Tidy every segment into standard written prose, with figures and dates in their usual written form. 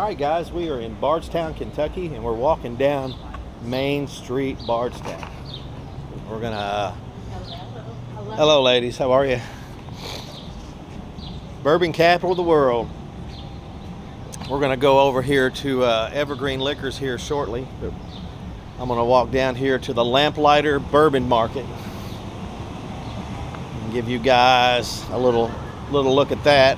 right, guys, we are in Bardstown, Kentucky, and we're walking down Main Street, Bardstown. We're gonna... Hello, ladies. How are you? Bourbon capital of the world. We're gonna go over here to Evergreen Liquors here shortly. I'm gonna walk down here to the Lamplighter Bourbon Market and give you guys a little look at that.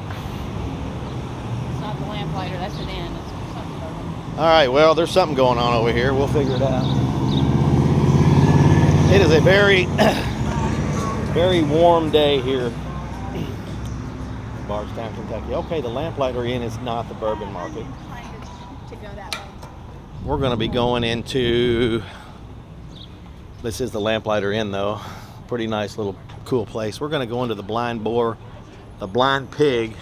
It's not the Lamplighter, that's an inn. It's something bourbon. All right, well, there's something going on over here. We'll figure it out. It is a very, very warm day here in Bardstown, Kentucky. Okay, the Lamplighter Inn is not the bourbon market. To go that way. We're going to be going into, this is the Lamplighter Inn though. Pretty nice little cool place. We're going to go into the Blind Boar, the Blind Pig,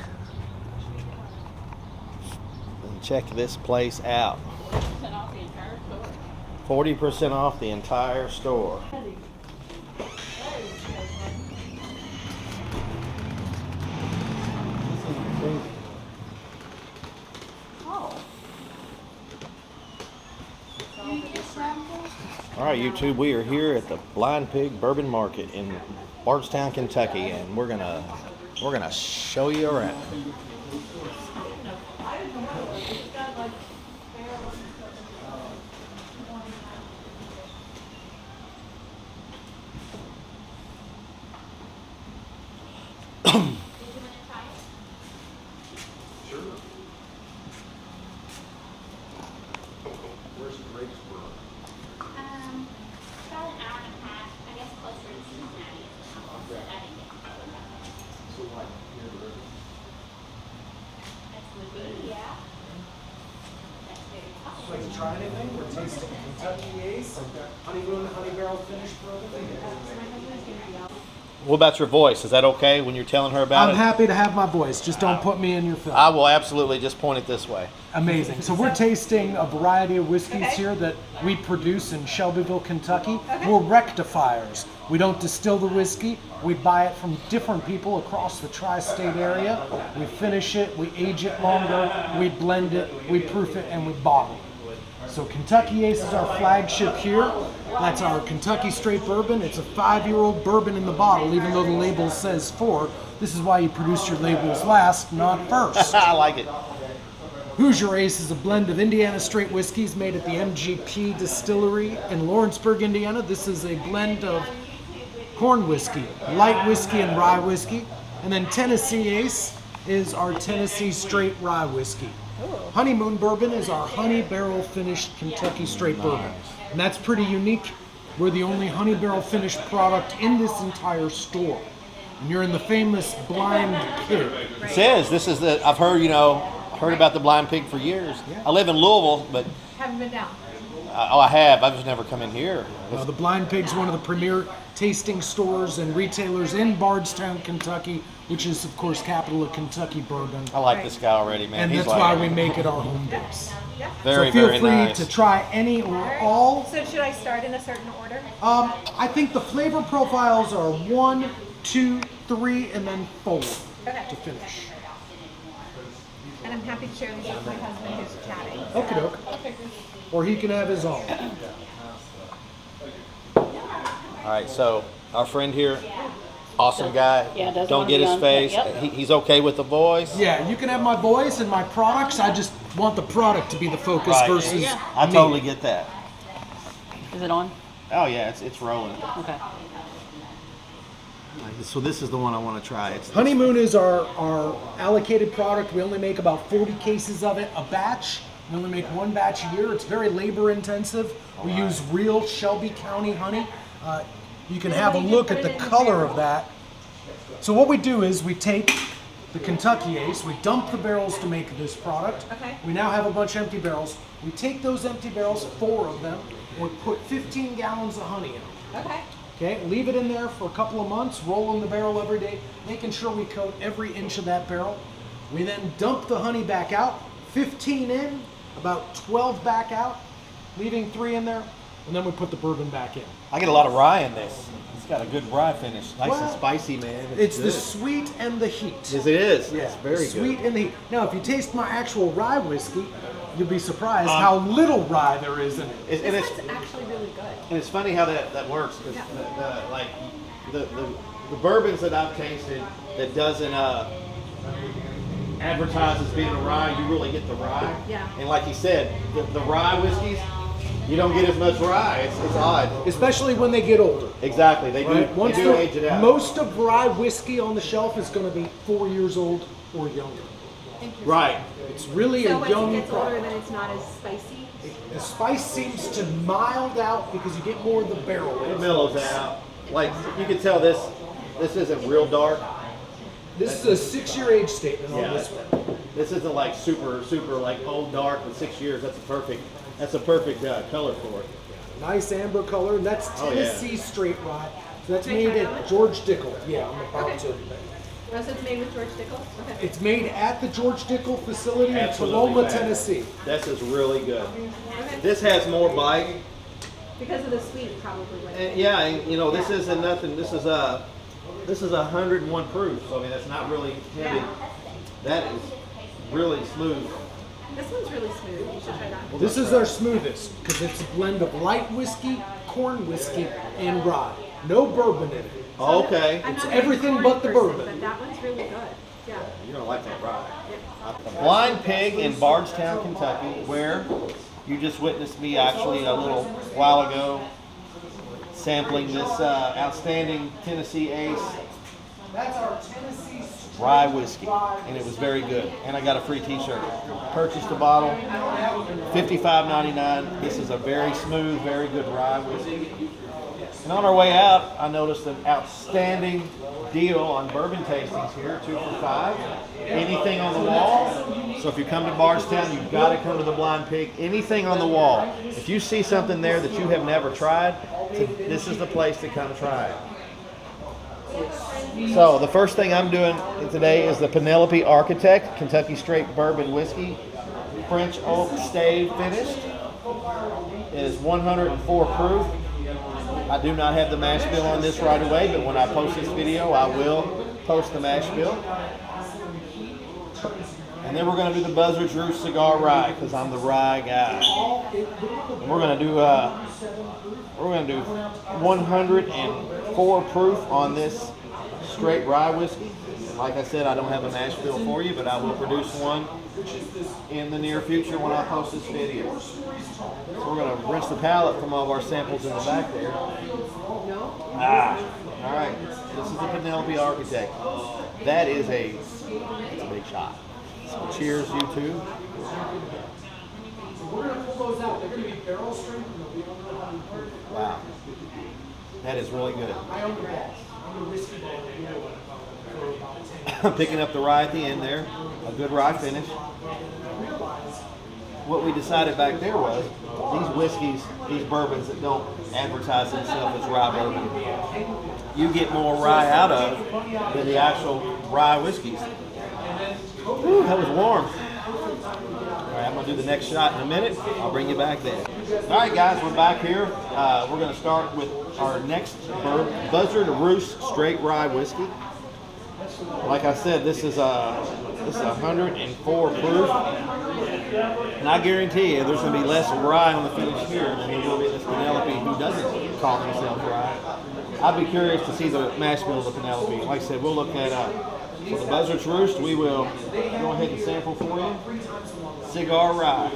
and check this place out. 40% off the entire store. All right, YouTube, we are here at the Blind Pig Bourbon Market in Bardstown, Kentucky, and we're gonna show you around. Like to try anything? We're tasting Kentucky Ace, honeymoon, honey barrel finished bourbon. What about your voice? Is that okay when you're telling her about it? I'm happy to have my voice. Just don't put me in your film. I will absolutely just point it this way. Amazing. So we're tasting a variety of whiskeys here that we produce in Shelbyville, Kentucky. We're rectifiers. We don't distill the whiskey. We buy it from different people across the tri-state area. We finish it, we age it longer, we blend it, we proof it, and we bottle it. So Kentucky Ace is our flagship here. That's our Kentucky straight bourbon. It's a 5-year-old bourbon in the bottle, even though the label says 4. This is why you produce your labels last, not first. I like it. Hoosier Ace is a blend of Indiana straight whiskeys made at the MGP Distillery in Lawrenceburg, Indiana. This is a blend of corn whiskey, light whiskey, and rye whiskey. And then Tennessee Ace is our Tennessee straight rye whiskey. Honeymoon Bourbon is our honey barrel finished Kentucky straight bourbon. And that's pretty unique. We're the only honey barrel finished product in this entire store. And you're in the famous Blind Pig. It says this is the, I've heard, heard about the Blind Pig for years. Yeah. I live in Louisville, but Haven't been down. I have. I've just never come in here. The Blind Pig's one of the premier tasting stores and retailers in Bardstown, Kentucky, which is, of course, capital of Kentucky bourbon. I like this guy already, man. And He's that's like, why we make it our home base. very, So feel very free nice. to try any or all. So should I start in a certain order? I think the flavor profiles are 1, 2, 3, and then 4 Okay. to finish. And I'm happy to share these with my husband who's chatting. Okie doke. Or he can have his own. All right, so our friend here, awesome guy. Yeah, doesn't Don't wanna get be his on- face. yep. He's okay with the voice. Yeah, you can have my voice and my products. I just want the product to be the focus Right. versus I me. totally get that. Is it on? Oh yeah, it's rolling. Okay. So this is the one I want to try. It's Honeymoon is our allocated product. We only make about 40 cases of it a batch. We only make 1 batch a year. It's very labor intensive. We use real Shelby County honey. You can have a look at the color of that. So what we do is we take the Kentucky Ace, we dump the barrels to make this product. Okay. We now have a bunch of empty barrels. We take those empty barrels, 4 of them, and we put 15 gallons of honey in them. Okay. Okay, leave it in there for a couple of months, roll in the barrel every day, making sure we coat every inch of that barrel. We then dump the honey back out, 15 in, about 12 back out, leaving 3 in there, and then we put the bourbon back in. I get a lot of rye in this. It's got a good rye finish. Nice and spicy, man. It's the good. sweet and the heat. Yes, it is. Yeah, It's very sweet good. and the heat. Now, if you taste my actual rye whiskey, you'll be surprised how little rye there is in it. And This it's one's actually really good. and it's funny how that works. 'Cause Yeah. the bourbons that I've tasted that doesn't advertise as being a rye, you really get the rye. Yeah. And like you said, the rye whiskeys, you don't get as much rye. It's odd. Especially when they get older. Exactly. They do. Right? Once They do age it out. most of rye whiskey on the shelf is going to be 4 years old or younger. Right. It's really So a once young it gets older, product. then it's not as spicy. The spice seems to mild out because you get more of the barrel. It mellows out. Like you can tell this isn't real dark. This is a 6-year age statement on Yeah. this one. This isn't like super like old dark with 6 years. That's a perfect color for it. Nice amber color, and that's Oh, yeah. Tennessee straight rye. So that's Straight made rye at George Dickel. Yeah, I'm about Okay. to. Oh, so it's made with George Dickel? Okay. It's made at the George Dickel facility in Absolutely Toloma, fab. Tennessee. This is really good. Okay. This has more bite. Because of the sweet, probably. And yeah, and, you know, this isn't nothing. This is 101 proof. So I mean, that's not really heavy. Yeah. That is really smooth. This one's really smooth. You should try that. This is our smoothest because it's a blend of light whiskey, corn whiskey, and rye. No bourbon in it. Okay. I'm It's not a big everything corn but the person, bourbon. But that one's really good. Yeah. You don't like that rye. Yeah. Blind Pig in Bardstown, Kentucky, where you just witnessed me actually a little while ago sampling this outstanding Tennessee Ace That's our Tennessee rye whiskey, and it was very good. And I got a free T-shirt. Purchased a bottle, $55.99. This is a very smooth, very good rye whiskey. And on our way out, I noticed an outstanding deal on bourbon tastings here, 2 for $5. Anything on the wall. So if you come to Bardstown, you've got to come to the Blind Pig. Anything on the wall. If you see something there that you have never tried, this is the place to come try it. So the first thing I'm doing today is the Penelope Architect Kentucky Straight Bourbon Whiskey, French Oak Stave finished. It is 104 proof. I do not have the mash bill on this right away, but when I post this video, I will post the mash bill. And then we're going to do the Buzzard's Roost Cigar Rye because I'm the rye guy. And we're going to do 104 proof on this straight rye whiskey. And like I said, I don't have a mash bill for you, but I will produce one in the near future when I post this video. So we're going to rinse the palate from all of our samples in the back there. All right. This is the Penelope Architect. That is it's a big shot. So cheers, you two. We're going to pull those out. They're going to be barrel strength. Wow. That is really good. I own the balls. I'm a whiskey ball. I'm picking up the rye at the end there. A good rye finish. What we decided back there was these whiskeys, these bourbons that don't advertise themselves as rye bourbon, you get more rye out of than the actual rye whiskeys. Whew, that was warm. All right, I'm going to do the next shot in a minute. I'll bring you back then. All right, guys, we're back here. We're going to start with our next Buzzard Roost Straight Rye Whiskey. Like I said, this is 104 proof. And I guarantee you there's going to be less rye on the finish here than there will be in this Penelope who doesn't call themselves rye. I'd be curious to see the mash bill of the Penelope. Like I said, we'll look that up. For the Buzzard's Roost, we will go ahead and sample for you. Cigar rye.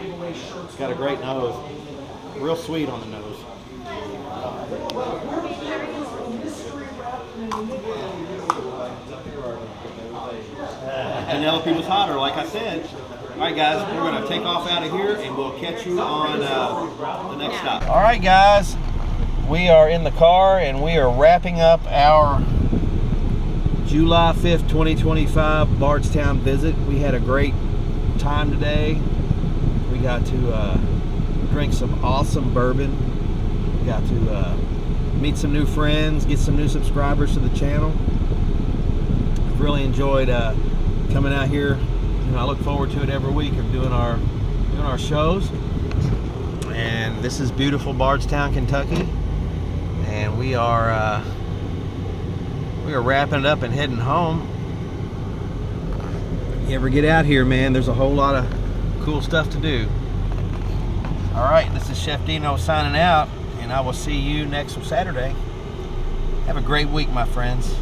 It's got a great nose. Real sweet on the nose. Penelope was hotter, like I said. All right, guys, we're going to take off out of here, and we'll catch you on the next stop. All right, guys, we are in the car, and we are wrapping up our July 5th, 2025 Bardstown visit. We had a great time today. We got to drink some awesome bourbon. We got to meet some new friends, get some new subscribers to the channel. I've really enjoyed coming out here. You know, I look forward to it every week of doing our shows. And this is beautiful Bardstown, Kentucky. and we are wrapping it up and heading home. You ever get out here, man, there's a whole lot of cool stuff to do. All right, this is Chef Deeno signing out, and I will see you next Saturday. Have a great week, my friends.